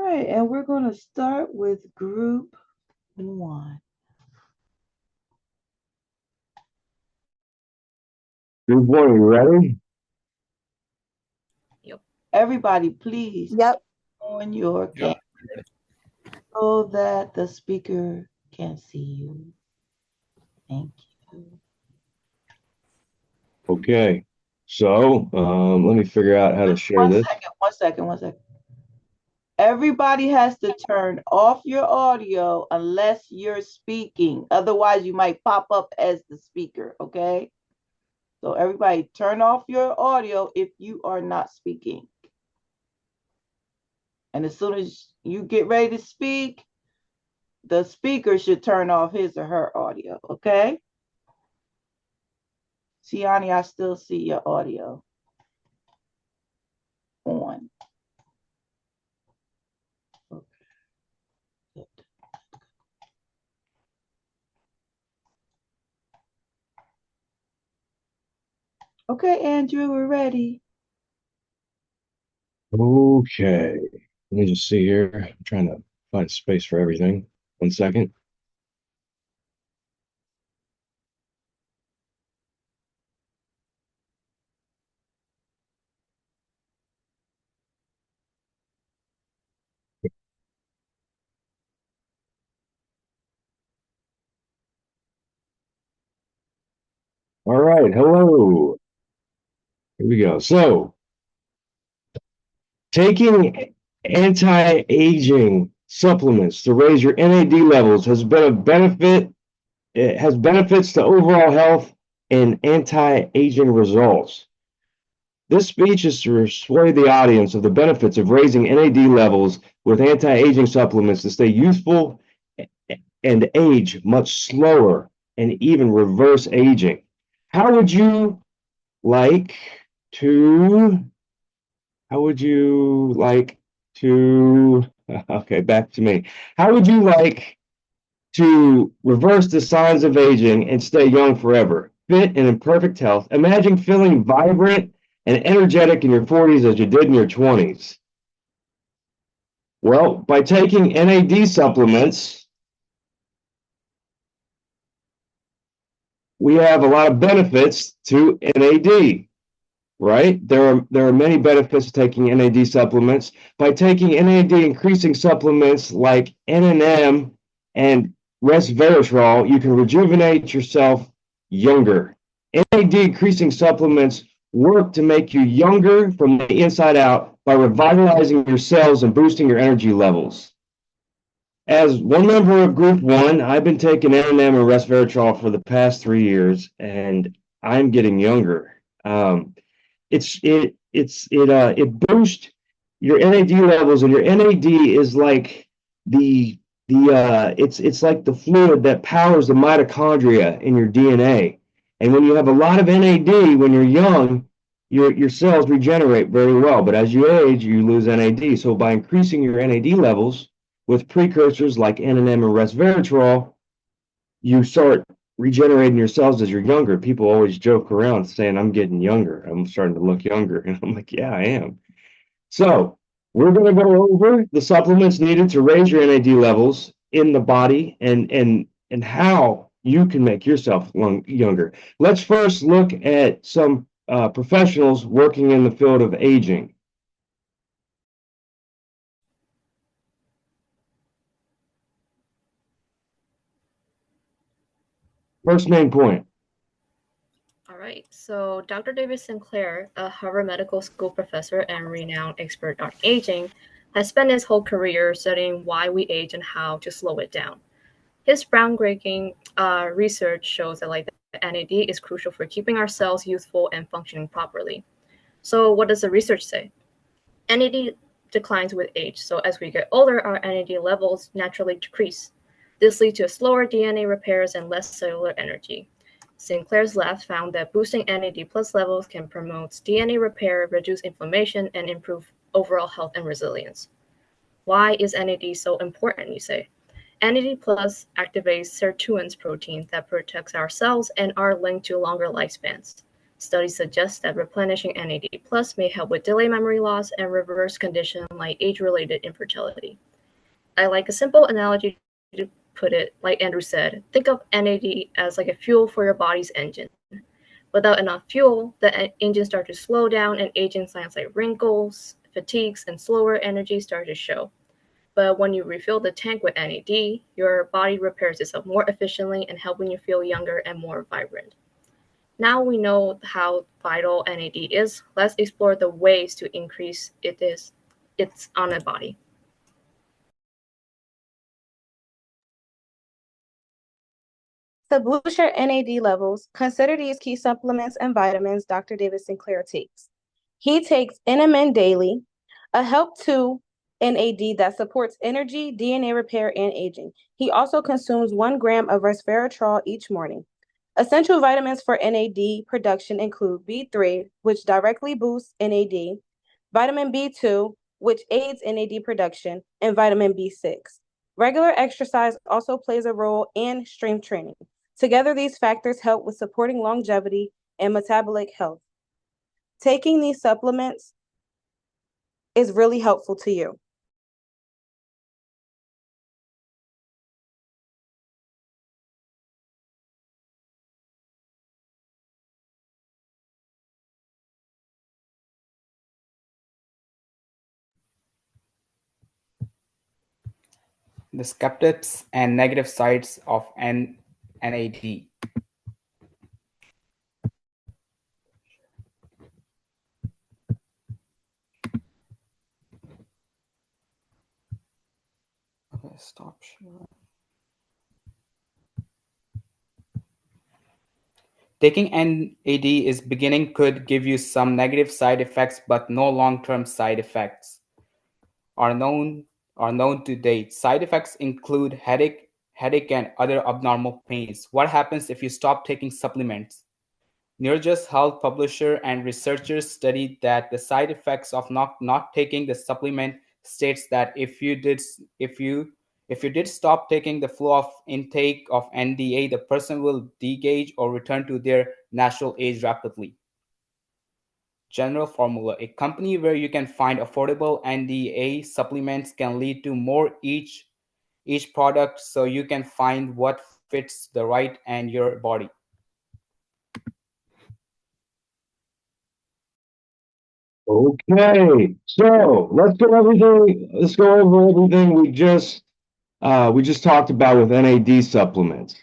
right, and we're going to start with group 1. Group 1, you ready? Yep. Everybody, please Yep. on your camera so that the speaker can see you. Thank you. Okay. So let me figure out how to share this. One second. Everybody has to turn off your audio unless you're speaking. Otherwise, you might pop up as the speaker, okay? So everybody turn off your audio if you are not speaking. And as soon as you get ready to speak, the speaker should turn off his or her audio, okay? Siani, I still see your audio on. Okay. Okay, Andrew, we're ready. Okay. Let me just see here. I'm trying to find space for everything. 1 second. All right. Hello. Here we go. So, taking anti-aging supplements to raise your NAD levels has been a benefit. It has benefits to overall health and anti-aging results. This speech is to persuade the audience of the benefits of raising NAD levels with anti-aging supplements to stay youthful and age much slower and even reverse aging. How would you like to, how would you like to, okay, back to me. How would you like to reverse the signs of aging and stay young forever, fit and in perfect health? Imagine feeling vibrant and energetic in your 40s as you did in your 20s. Well, by taking NAD supplements, we have a lot of benefits to NAD, right? There are many benefits to taking NAD supplements. By taking NAD increasing supplements like NNM and resveratrol, you can rejuvenate yourself younger. NAD increasing supplements work to make you younger from the inside out by revitalizing your cells and boosting your energy levels. As one member of Group 1, I've been taking NNM and resveratrol for the past 3 years, and I'm getting younger. It boosts your NAD levels, and your NAD is like it's like the fluid that powers the mitochondria in your DNA. And when you have a lot of NAD when you're young, your cells regenerate very well. But as you age, you lose NAD. So by increasing your NAD levels with precursors like NNM and resveratrol, you start regenerating your cells as you're younger. People always joke around saying, I'm getting younger. I'm starting to look younger. And I'm like, yeah, I am. So we're going to go over the supplements needed to raise your NAD levels in the body and how you can make yourself younger. Let's first look at some professionals working in the field of aging. First main point. All right. So Dr. David Sinclair, a Harvard Medical School professor and renowned expert on aging, has spent his whole career studying why we age and how to slow it down. His groundbreaking research shows that the NAD is crucial for keeping our cells youthful and functioning properly. So what does the research say? NAD declines with age. So as we get older, our NAD levels naturally decrease. This leads to slower DNA repairs and less cellular energy. Sinclair's lab found that boosting NAD plus levels can promote DNA repair, reduce inflammation, and improve overall health and resilience. Why is NAD so important, you say? NAD plus activates sirtuins protein that protects our cells and are linked to longer lifespans. Studies suggest that replenishing NAD plus may help with delay memory loss and reverse conditions like age-related infertility. I like a simple analogy to put it, like Andrew said, think of NAD as like a fuel for your body's engine. Without enough fuel, the engine starts to slow down and aging signs like wrinkles, fatigues, and slower energy start to show. But when you refill the tank with NAD, your body repairs itself more efficiently and helping you feel younger and more vibrant. Now we know how vital NAD is. Let's explore the ways to increase it's on the body. To boost your NAD levels, consider these key supplements and vitamins Dr. David Sinclair takes. He takes NMN daily, a help 2 NAD that supports energy, DNA repair, and aging. He also consumes 1 gram of resveratrol each morning. Essential vitamins for NAD production include B3, which directly boosts NAD, vitamin B2, which aids NAD production, and vitamin B6. Regular exercise also plays a role in strength training. Together, these factors help with supporting longevity and metabolic health. Taking these supplements is really helpful to you. The skeptics and negative sides of NAD. Okay, stop sharing. Taking NAD is beginning could give you some negative side effects, but no long-term side effects are known to date. Side effects include headache and other abnormal pains. What happens if you stop taking supplements? Neurojust Health publisher and researchers studied that the side effects of not taking the supplement states that if you did stop taking the flow of intake of NDA, the person will de-age or return to their natural age rapidly. General formula: a company where you can find affordable NDA supplements can lead to more each product, so you can find what fits the right and your body. Okay, so let's go over everything we just talked about with NAD supplements.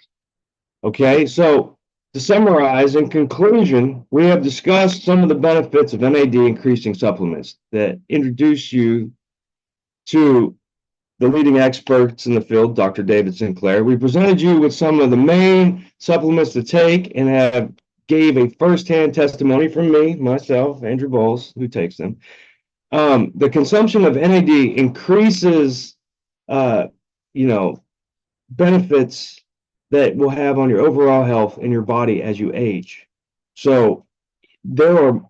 Okay, so to summarize, in conclusion, we have discussed some of the benefits of NAD increasing supplements that introduce you to the leading experts in the field, Dr. David Sinclair. We presented you with some of the main supplements to take and have gave a firsthand testimony from myself, Andrew Bowles, who takes them. The consumption of NAD increases, benefits that will have on your overall health in your body as you age. So there are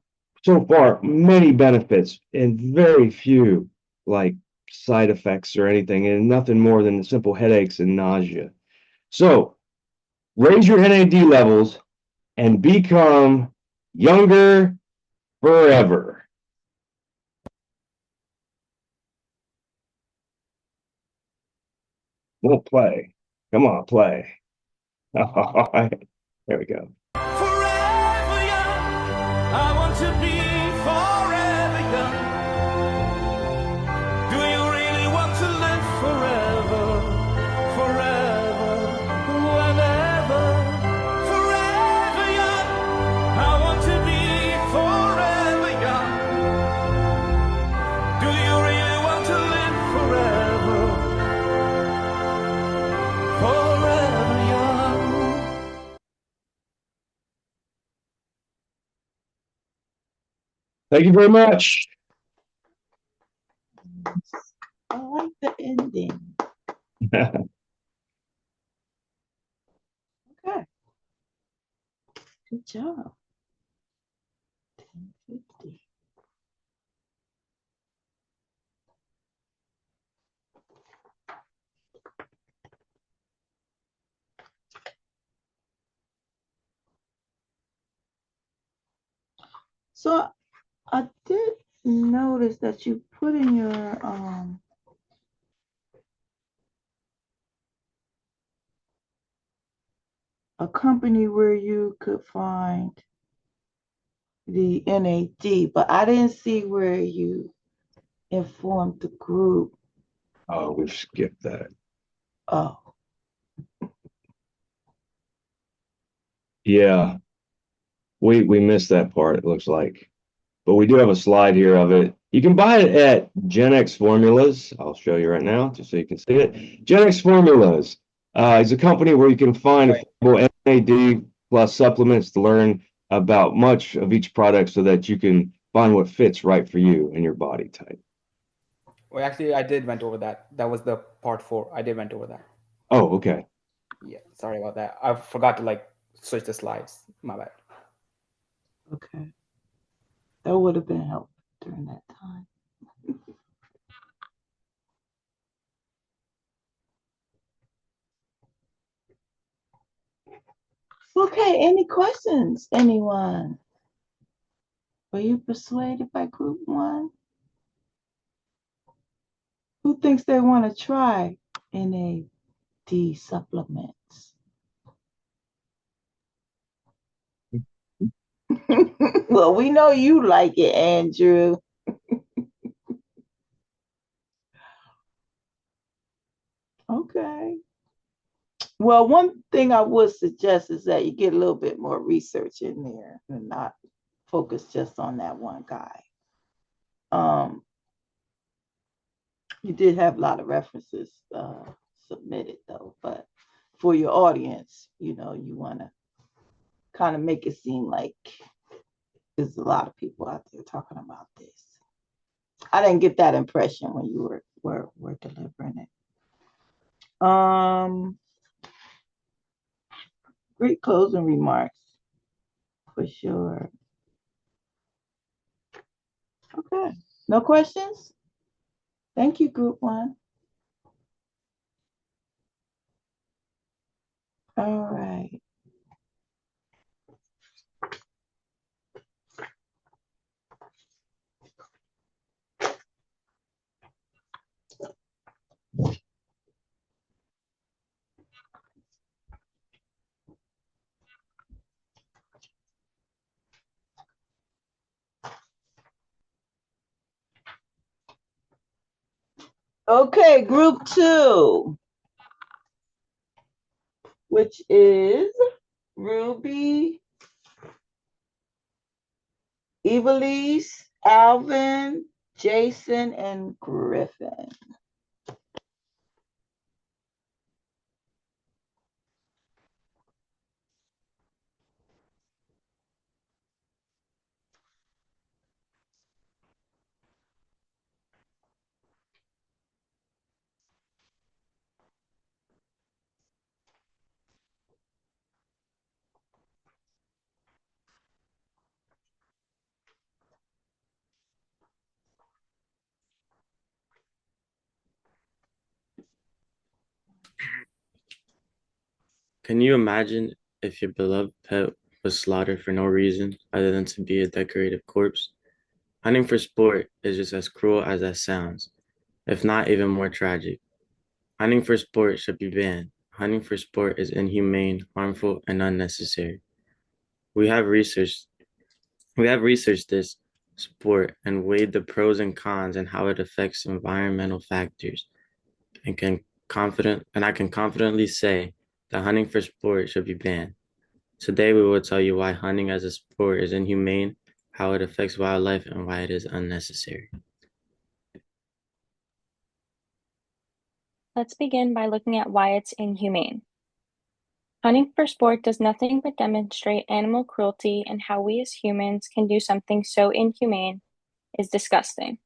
so far many benefits and very few like side effects or anything, and nothing more than simple headaches and nausea. So raise your NAD levels and become younger forever. Won't play. Come on, play. All right. There we go. Forever young, I want to be forever young. Do you really want to live forever, forever, whenever? Forever young, I want to be forever young. Do you really want to live forever, forever young? Thank you very much. I like the ending. Okay. Good job. 10:50. So I did notice that you put in your a company where you could find the NAD, but I didn't see where you informed the group. Oh, we've skipped that. Oh, Yeah, we missed that part, it looks like. But we do have a slide here of it. You can buy it at Gen X Formulas. I'll show you right now, just so you can see it. Gen X Formulas is a company where you can find affordable NAD plus supplements to learn about much of each product so that you can find what fits right for you and your body type. Well, actually, I did went over that. That was the part 4. I did went over that. Oh, okay. Yeah, sorry about that. I forgot to like switch the slides. My bad. okay. That would have been helpful during that time. Okay, any questions, anyone? Were you persuaded by group 1? Who thinks they want to try NAD supplements? Well, we know you like it, Andrew. Okay. Well, one thing I would suggest is that you get a little bit more research in there and not focus just on that one guy. You did have a lot of references submitted though, but for your audience, you want to kind of make it seem like there's a lot of people out there talking about this. I didn't get that impression when you were delivering it. Great closing remarks for sure. Okay. No questions? Thank you, group 1. All right. Okay, group 2, which is Ruby, Evelise, Alvin, Jason, and Griffin. Can you imagine if your beloved pet was slaughtered for no reason other than to be a decorative corpse? Hunting for sport is just as cruel as that sounds, if not even more tragic. Hunting for sport should be banned. Hunting for sport is inhumane, harmful, and unnecessary. We have researched we have researched this sport and weighed the pros and cons and how it affects environmental factors and I can confidently say that hunting for sport should be banned. Today, we will tell you why hunting as a sport is inhumane, how it affects wildlife, and why it is unnecessary. Let's begin by looking at why it's inhumane. Hunting for sport does nothing but demonstrate animal cruelty, and how we as humans can do something so inhumane is disgusting.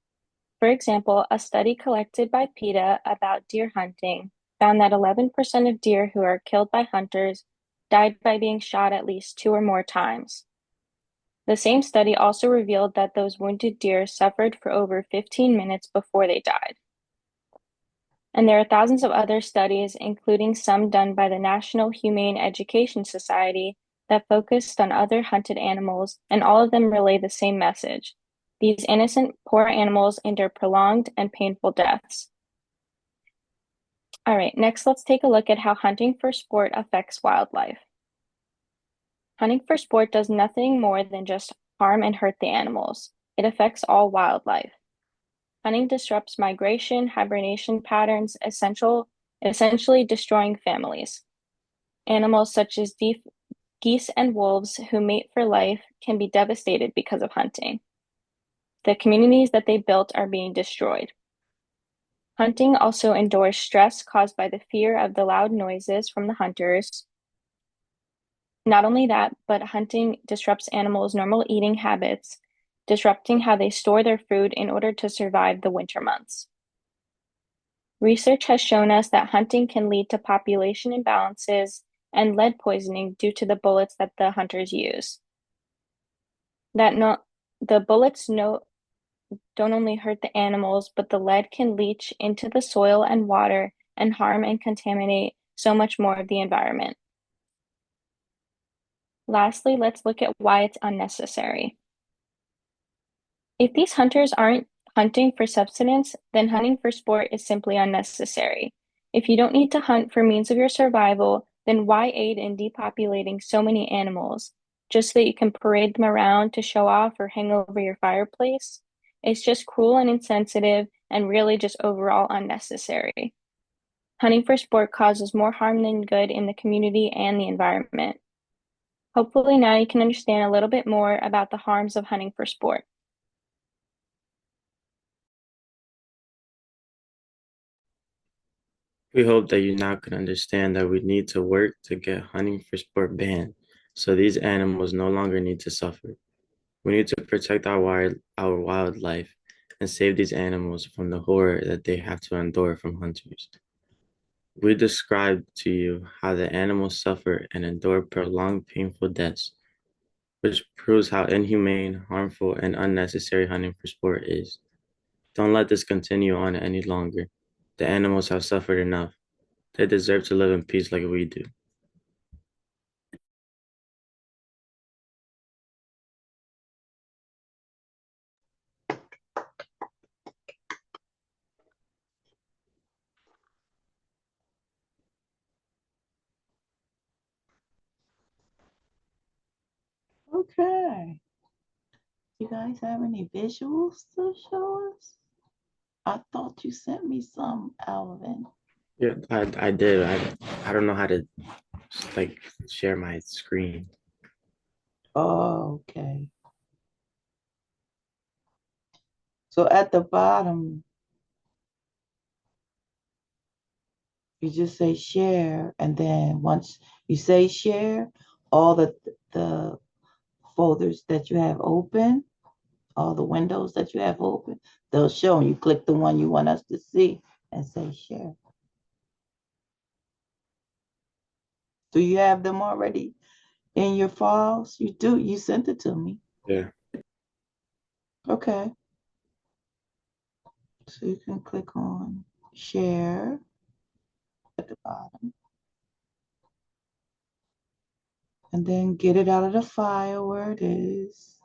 For example, a study collected by PETA about deer hunting found that 11% of deer who are killed by hunters died by being shot at least 2 or more times. The same study also revealed that those wounded deer suffered for over 15 minutes before they died. And there are thousands of other studies, including some done by the National Humane Education Society, that focused on other hunted animals, and all of them relay the same message. These innocent, poor animals endure prolonged and painful deaths. All right, next let's take a look at how hunting for sport affects wildlife. Hunting for sport does nothing more than just harm and hurt the animals. It affects all wildlife. Hunting disrupts migration, hibernation patterns, essentially destroying families. Animals such as geese and wolves who mate for life can be devastated because of hunting. The communities that they built are being destroyed. Hunting also endures stress caused by the fear of the loud noises from the hunters. Not only that, but hunting disrupts animals' normal eating habits, disrupting how they store their food in order to survive the winter months. Research has shown us that hunting can lead to population imbalances and lead poisoning due to the bullets that the hunters use. The bullets don't only hurt the animals, but the lead can leach into the soil and water and harm and contaminate so much more of the environment. Lastly, let's look at why it's unnecessary. If these hunters aren't hunting for subsistence, then hunting for sport is simply unnecessary. If you don't need to hunt for means of your survival, then why aid in depopulating so many animals? Just so that you can parade them around to show off or hang over your fireplace? It's just cruel and insensitive and really just overall unnecessary. Hunting for sport causes more harm than good in the community and the environment. Hopefully now you can understand a little bit more about the harms of hunting for sport. We hope that you now can understand that we need to work to get hunting for sport banned, so these animals no longer need to suffer. We need to protect our wildlife and save these animals from the horror that they have to endure from hunters. We described to you how the animals suffer and endure prolonged painful deaths, which proves how inhumane, harmful, and unnecessary hunting for sport is. Don't let this continue on any longer. The animals have suffered enough. They deserve to live in peace like we do. Okay. You guys have any visuals to show us? I thought you sent me some, Alvin. Yeah, I did. I don't know how to like share my screen. Oh, okay. So at the bottom, you just say share, and then once you say share, all the folders that you have open, all the windows that you have open, they'll show. You click the one you want us to see and say share. Do you have them already in your files? You do. You sent it to me. Yeah. Okay. So you can click on share at the bottom. And then get it out of the file where it is.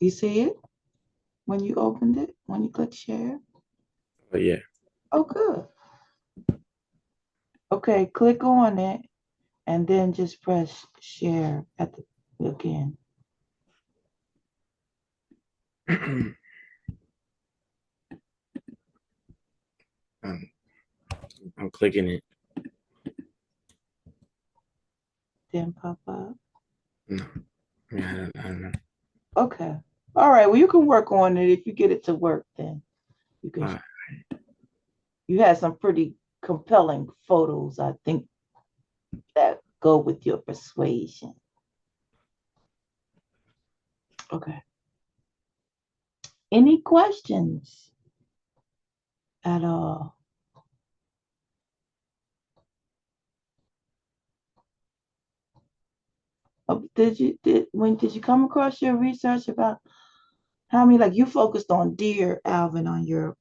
You see it when you opened it, when you click share? But yeah. Oh, good. Okay, click on it and then just press share at the again. I'm clicking it. Then pop up. No. Yeah, I don't know. Okay. All right. Well, you can work on it. If you get it to work, then you can. You had some pretty compelling photos, I think, that go with your persuasion. Okay. Any questions at all? Did you come across your research about how many, like you focused on deer, Alvin, on your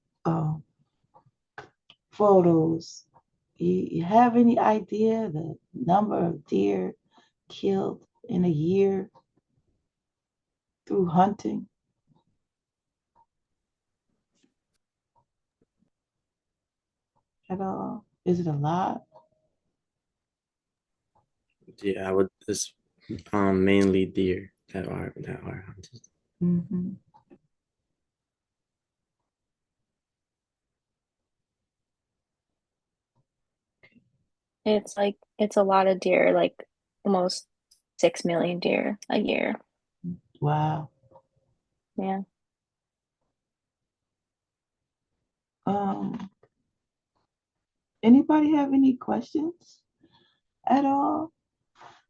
photos. You have any idea the number of deer killed in a year through hunting at all? Is it a lot? Yeah, I would this mainly deer that are hunted. Mm-hmm. It's a lot of deer, like almost 6 million deer a year. Wow. Yeah. Um, Anybody have any questions at all?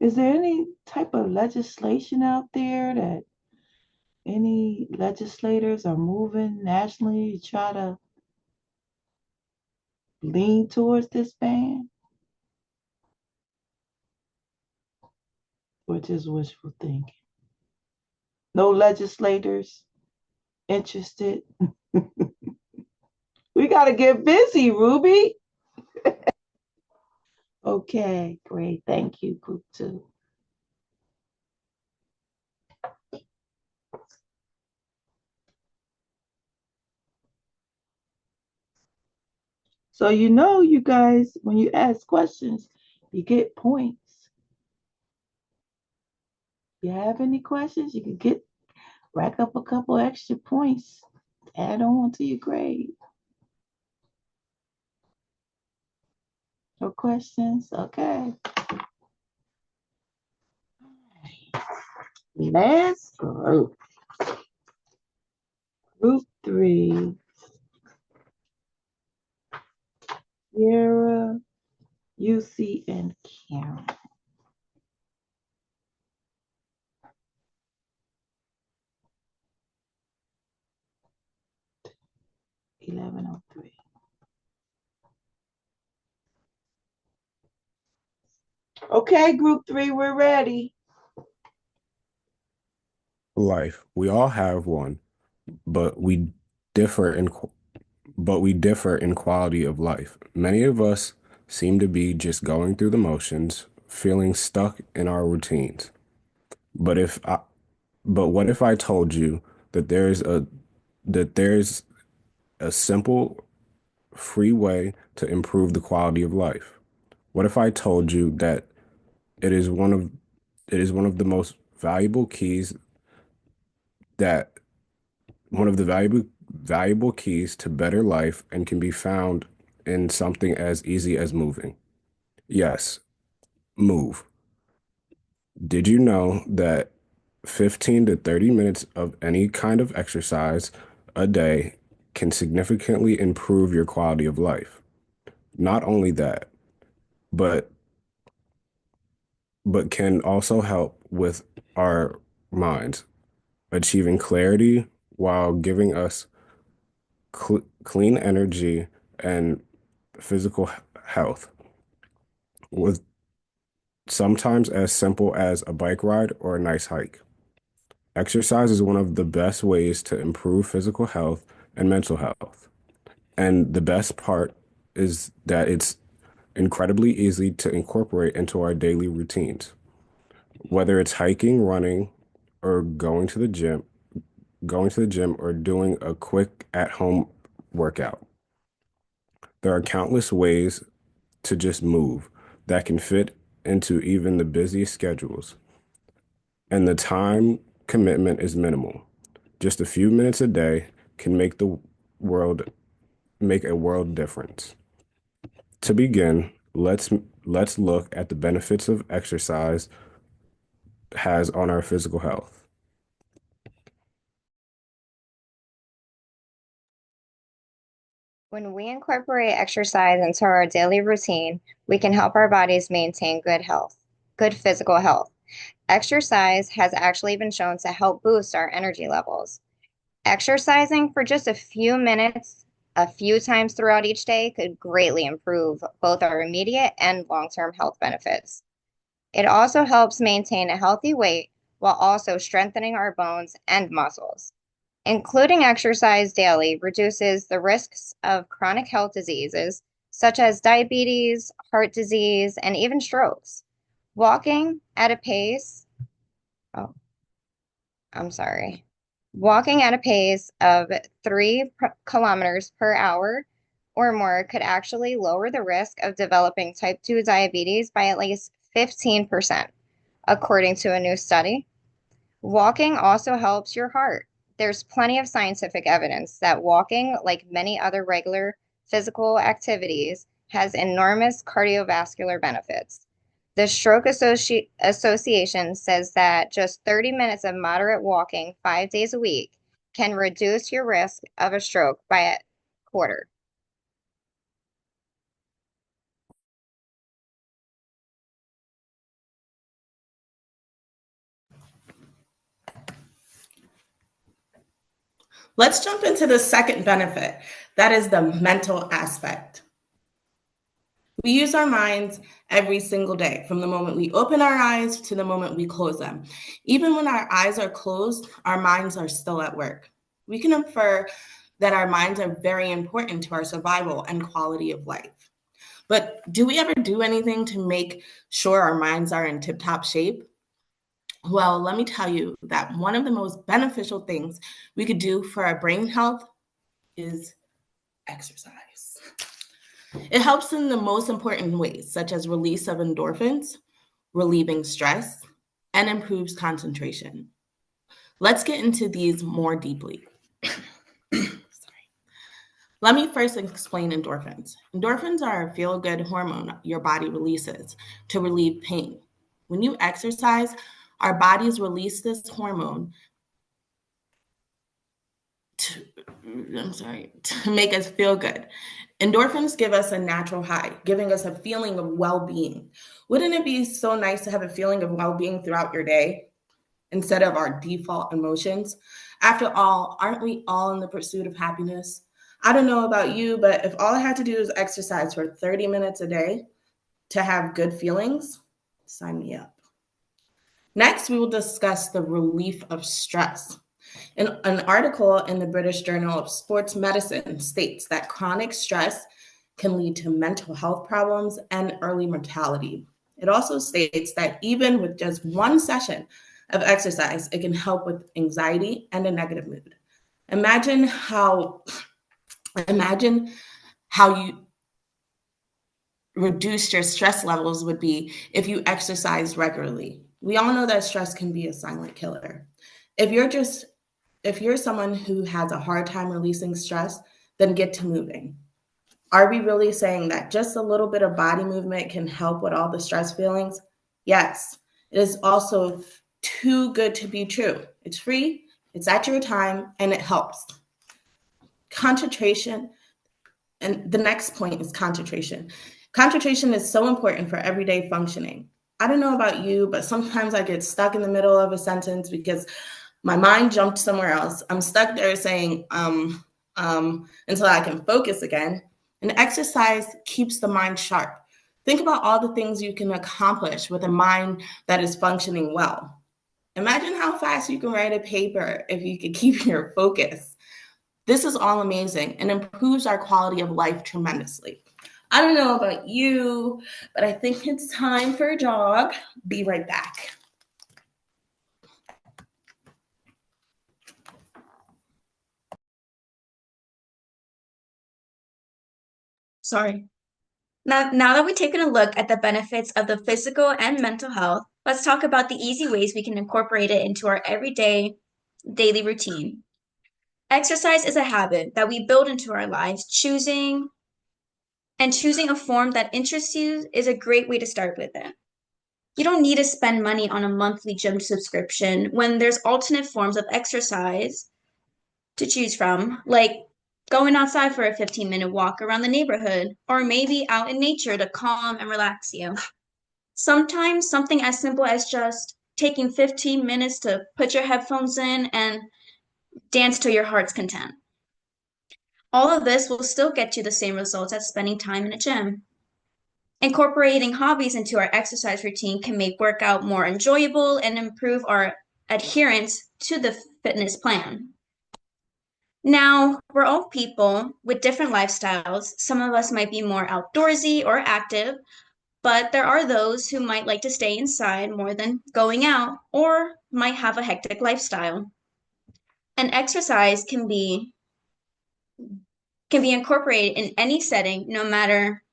Is there any type of legislation out there that any legislators are moving nationally to try to lean towards this ban? Or just wishful thinking? No legislators interested? We got to get busy, Ruby. Okay, great. Thank you, group two. So you guys, when you ask questions, you get points. If you have any questions, you can rack up a couple extra points, add on to your grade. No questions? Okay. Last group. Group three. Sierra, UC, and Karen. 1103. Okay, group three, we're ready. Life. We all have one, but differ in we differ in quality of life. Many of us seem to be just going through the motions, feeling stuck in our routines. But if I, but what if I told you that there's a simple, free way to improve the quality of life? What if I told you that it is one of it is one of the most valuable keys that one of the valuable keys to better life and can be found in something as easy as moving. Yes, move. Did you know that 15 to 30 minutes of any kind of exercise a day can significantly improve your quality of life? Not only that, but can also help with our minds, achieving clarity while giving us clean energy and physical health, with sometimes as simple as a bike ride or a nice hike. Exercise is one of the best ways to improve physical health and mental health. And the best part is that it's incredibly easy to incorporate into our daily routines. Whether it's hiking, running, or going to the gym or doing a quick at-home workout. There are countless ways to just move that can fit into even the busiest schedules. And the time commitment is minimal. Just a few minutes a day can world make a world difference. To begin, let's look at the benefits of exercise has on our physical health. When we incorporate exercise into our daily routine, we can help our bodies maintain good physical health. Exercise has actually been shown to help boost our energy levels. Exercising for just a few minutes, a few times throughout each day, could greatly improve both our immediate and long-term health benefits. It also helps maintain a healthy weight while also strengthening our bones and muscles. Including exercise daily reduces the risks of chronic health diseases such as diabetes, heart disease, and even strokes. Walking at a pace, oh, I'm sorry. Walking at a pace of 3 kilometers per hour or more could actually lower the risk of developing type 2 diabetes by at least 15%, according to a new study. Walking also helps your heart. There's plenty of scientific evidence that walking, like many other regular physical activities, has enormous cardiovascular benefits. The Stroke Association says that just 30 minutes of moderate walking 5 days a week can reduce your risk of a stroke by a quarter. Let's jump into the second benefit. That is the mental aspect. We use our minds every single day, from the moment we open our eyes to the moment we close them. Even when our eyes are closed, our minds are still at work. We can infer that our minds are very important to our survival and quality of life. But do we ever do anything to make sure our minds are in tip-top shape? Well, let me tell you that one of the most beneficial things we could do for our brain health is exercise. It helps in the most important ways, such as release of endorphins, relieving stress, and improves concentration. Let's get into these more deeply. Let me first explain endorphins. Endorphins are a feel-good hormone your body releases to relieve pain. When you exercise, our bodies release this hormone to make us feel good. Endorphins give us a natural high, giving us a feeling of well-being. Wouldn't it be so nice to have a feeling of well-being throughout your day instead of our default emotions? After all, aren't we all in the pursuit of happiness? I don't know about you, but if all I had to do is exercise for 30 minutes a day to have good feelings, sign me up. Next, we will discuss the relief of stress. An article in the British Journal of Sports Medicine states that chronic stress can lead to mental health problems and early mortality. It also states that even with just one session of exercise, it can help with anxiety and a negative mood. Imagine how you reduced your stress levels would be if you exercised regularly. We all know that stress can be a silent killer. If you're someone who has a hard time releasing stress, then get to moving. Are we really saying that just a little bit of body movement can help with all the stress feelings? Yes. It is also too good to be true. It's free, it's at your time, and it helps. Concentration, and the next point is concentration. Concentration is so important for everyday functioning. I don't know about you, but sometimes I get stuck in the middle of a sentence because my mind jumped somewhere else. I'm stuck there saying until I can focus again. And exercise keeps the mind sharp. Think about all the things you can accomplish with a mind that is functioning well. Imagine how fast you can write a paper if you could keep your focus. This is all amazing and improves our quality of life tremendously. I don't know about you, but I think it's time for a jog. Be right back. Sorry. Now that we've taken a look at the benefits of the physical and mental health, let's talk about the easy ways we can incorporate it into our everyday daily routine. Exercise is a habit that we build into our lives. Choosing a form that interests you is a great way to start with it. You don't need to spend money on a monthly gym subscription when there's alternate forms of exercise to choose from, like going outside for a 15-minute walk around the neighborhood, or maybe out in nature to calm and relax you. Sometimes something as simple as just taking 15 minutes to put your headphones in and dance to your heart's content. All of this will still get you the same results as spending time in a gym. Incorporating hobbies into our exercise routine can make workout more enjoyable and improve our adherence to the fitness plan. Now, we're all people with different lifestyles. Some of us might be more outdoorsy or active, but there are those who might like to stay inside more than going out or might have a hectic lifestyle. And exercise can be incorporated in any setting, no matter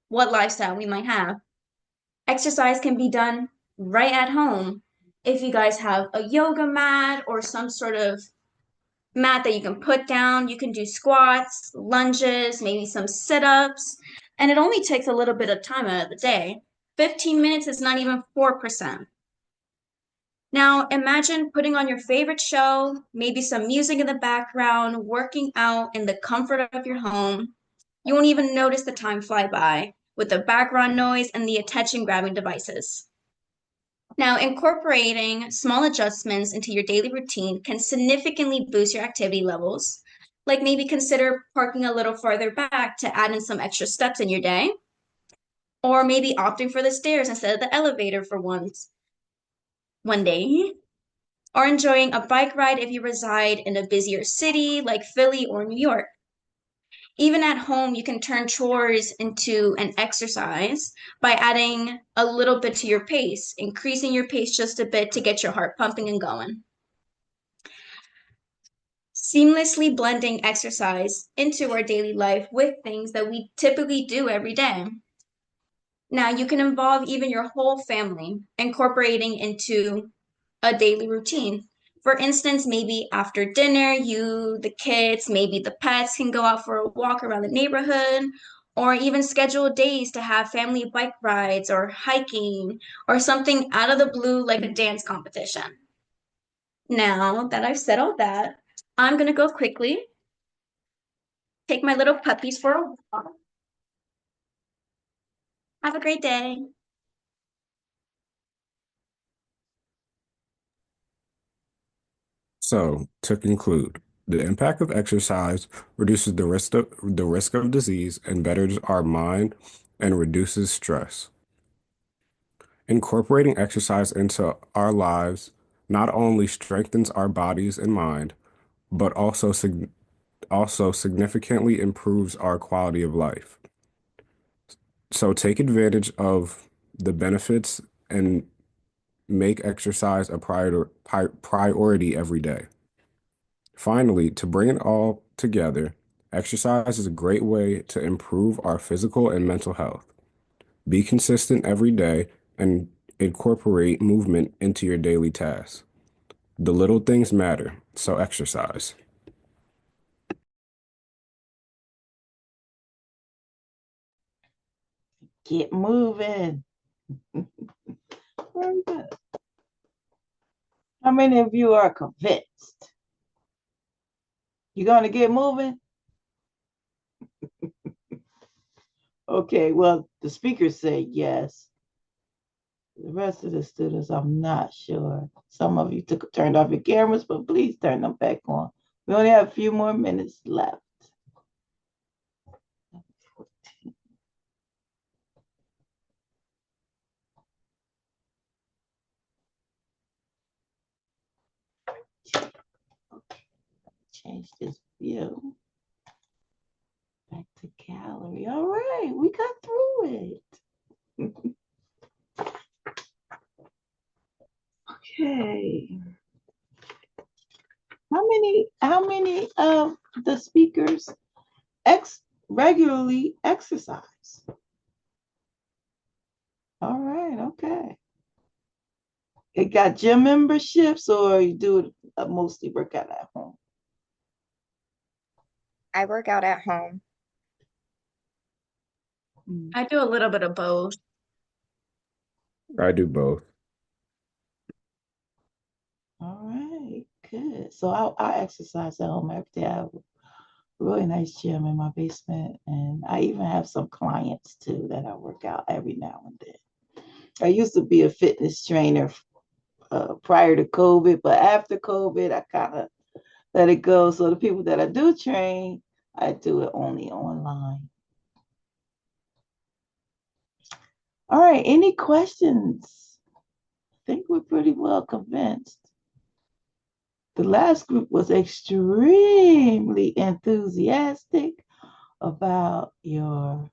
what lifestyle we might have. Exercise can be done right at home. If you guys have a yoga mat or some sort of mat that you can put down, you can do squats, lunges, maybe some sit-ups, and it only takes a little bit of time out of the day. 15 minutes is not even 4%. Now, imagine putting on your favorite show, maybe some music in the background, working out in the comfort of your home. You won't even notice the time fly by with the background noise and the attention-grabbing devices. Now, incorporating small adjustments into your daily routine can significantly boost your activity levels. Like maybe consider parking a little farther back to add in some extra steps in your day, or maybe opting for the stairs instead of the elevator for one day, or enjoying a bike ride if you reside in a busier city like Philly or New York. Even at home, you can turn chores into an exercise by adding a little bit to your pace, increasing your pace just a bit to get your heart pumping and going. Seamlessly blending exercise into our daily life with things that we typically do every day. Now, you can involve even your whole family, incorporating into a daily routine. For instance, maybe after dinner, you, the kids, maybe the pets can go out for a walk around the neighborhood, or even schedule days to have family bike rides or hiking or something out of the blue like a dance competition. Now that I've said all that, I'm going to go quickly, take my little puppies for a walk. Have a great day. So, to conclude, the impact of exercise reduces the risk of disease and betters our mind and reduces stress. Incorporating exercise into our lives not only strengthens our bodies and mind, but also significantly improves our quality of life. So take advantage of the benefits and make exercise a priority every day. Finally, to bring it all together, exercise is a great way to improve our physical and mental health. Be consistent every day and incorporate movement into your daily tasks. The little things matter, so exercise. Get moving. Very good. How many of you are convinced? You're going to get moving? Okay, well, the speakers say yes. The rest of the students, I'm not sure. Some of you turned off your cameras, but please turn them back on. We only have a few more minutes left. Okay, change this view. Back to gallery. All right, we got through it. Okay. How many of the speakers regularly exercise? All right, okay. It got gym memberships or you do it mostly work out at home? I work out at home. I do a little bit of both. I do both. All right, good. So I exercise at home every day. I have a really nice gym in my basement, and I even have some clients too that I work out every now and then. I used to be a fitness trainer prior to COVID, but after COVID, I kind of let it go. So the people that I do train, I do it only online. All right, any questions? I think we're pretty well convinced. The last group was extremely enthusiastic about your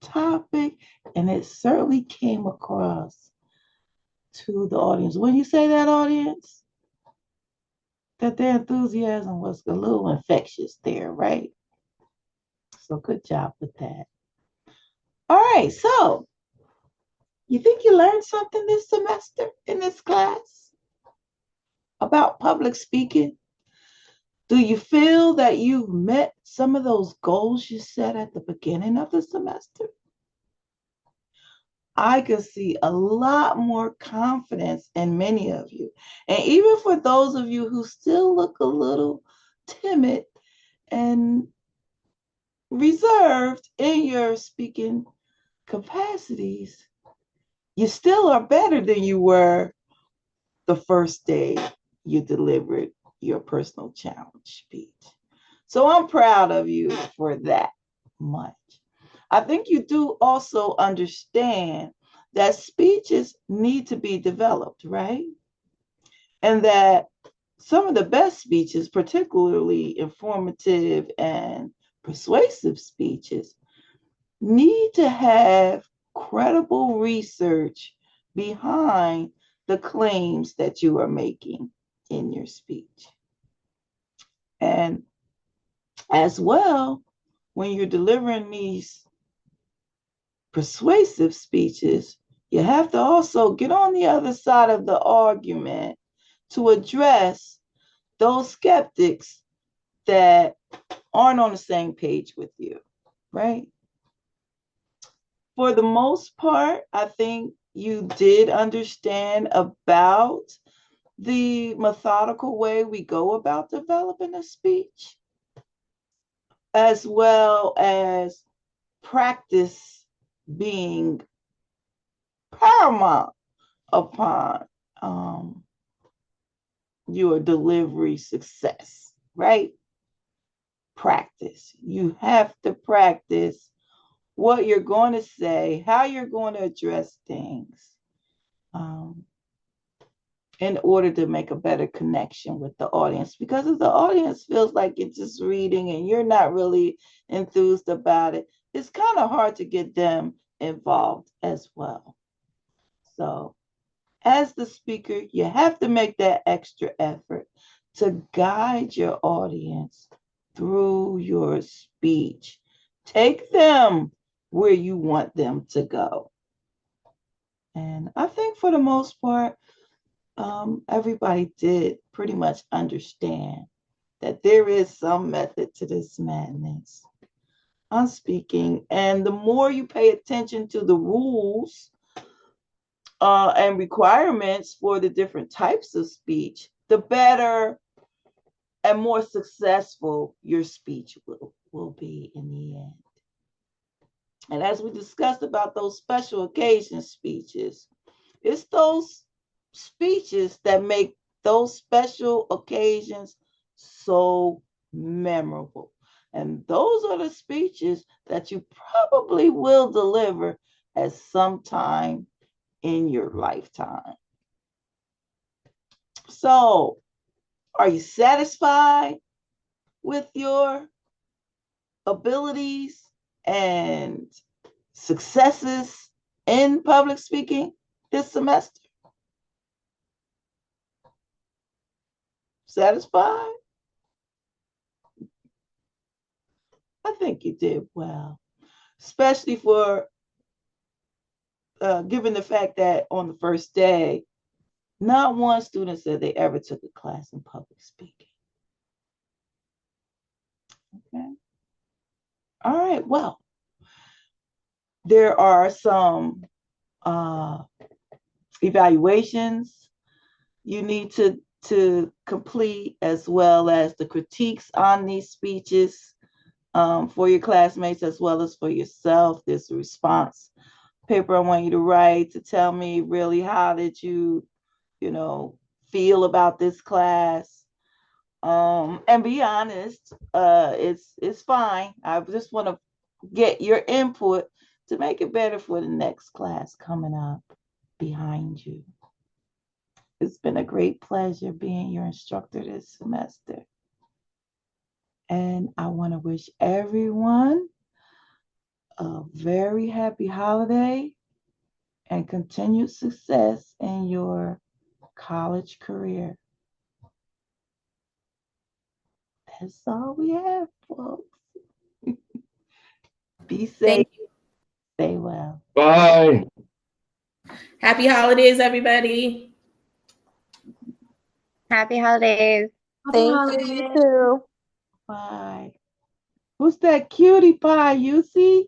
topic, and it certainly came across to the audience. When you say that, audience, that their enthusiasm was a little infectious there, right? So good job with that. All right, so you think you learned something this semester in this class about public speaking? Do you feel that you've met some of those goals you set at the beginning of the semester? I could see a lot more confidence in many of you. And even for those of you who still look a little timid and reserved in your speaking capacities, you still are better than you were the first day you delivered your personal challenge speech. So I'm proud of you for that much. I think you do also understand that speeches need to be developed, right? And that some of the best speeches, particularly informative and persuasive speeches, need to have credible research behind the claims that you are making in your speech. And as well, when you're delivering these persuasive speeches, you have to also get on the other side of the argument to address those skeptics that aren't on the same page with you, right? For the most part, I think you did understand about the methodical way we go about developing a speech, as well as practice being paramount upon your delivery success, right? Practice. You have to practice what you're going to say, how you're going to address things, in order to make a better connection with the audience. Because if the audience feels like you're just reading and you're not really enthused about it, it's kind of hard to get them involved as well. So, as the speaker, you have to make that extra effort to guide your audience through your speech. Take them where you want them to go. And I think for the most part, everybody did pretty much understand that there is some method to this madness on speaking. And the more you pay attention to the rules and requirements for the different types of speech, the better and more successful your speech will be in the end. And as we discussed about those special occasion speeches, it's those speeches that make those special occasions so memorable. And those are the speeches that you probably will deliver at some time in your lifetime. So, are you satisfied with your abilities and successes in public speaking this semester? Satisfied? I think you did well, especially for given the fact that on the first day, not one student said they ever took a class in public speaking. Okay. All right. Well, there are some evaluations you need to complete, as well as the critiques on these speeches for your classmates as well as for yourself. There's a response paper I want you to write to tell me really how did you feel about this class. And be honest, it's fine. I just want to get your input to make it better for the next class coming up behind you. It's been a great pleasure being your instructor this semester. And I want to wish everyone a very happy holiday and continued success in your college career. That's all we have, folks. Be safe. Thank you. Stay well. Bye. Happy holidays, everybody. Happy holidays. Thank you, you too. Bye. Who's that cutie pie, you see?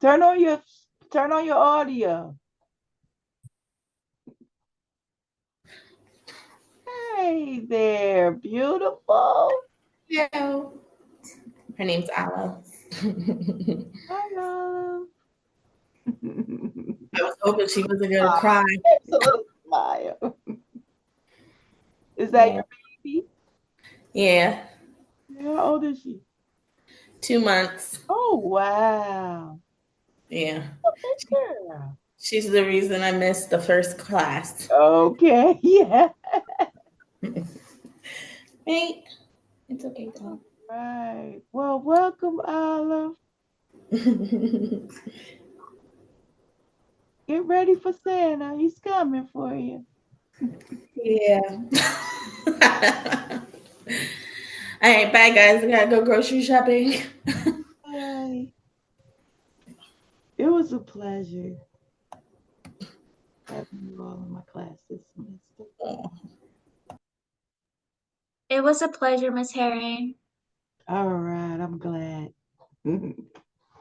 Turn on your audio. Hey there, beautiful. Yeah. Her name's Olive. Hi, Olive. I was hoping she wasn't going to cry. It's a little smile. Is that your baby? Yeah. How old is she? 2 months. Oh, wow. Yeah. Girl. She's the reason I missed the first class. Okay, yeah. Hey, it's okay, Tom. Right. Well, welcome, Olive. Get ready for Santa. He's coming for you. Yeah. All right, bye, guys. I gotta go grocery shopping. Bye. It was a pleasure having you all in my class this semester. It was a pleasure, Miss Herring. All right, I'm glad.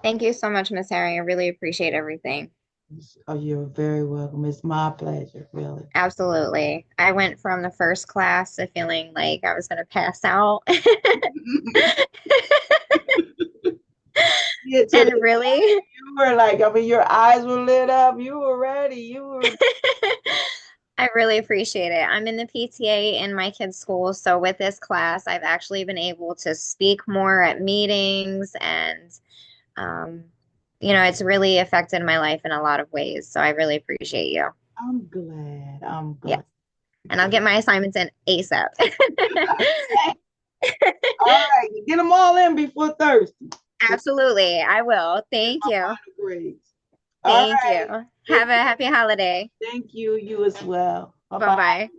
Thank you so much, Miss Herring. I really appreciate everything. Oh, you're very welcome. It's my pleasure, really. Absolutely. I went from the first class to feeling like I was going to pass out. Yeah, And really, you were like, I mean, your eyes were lit up. You were ready. You were. I really appreciate it. I'm in the PTA in my kids' school. So with this class, I've actually been able to speak more at meetings and, it's really affected my life in a lot of ways. So I really appreciate you. I'm glad. I'm glad. Yes. And I'll get my assignments in ASAP. All right, get them all in before Thursday. Absolutely, I will. Thank you. Grades. Thank you. Have a happy holiday. Thank you. You as well. Bye-bye.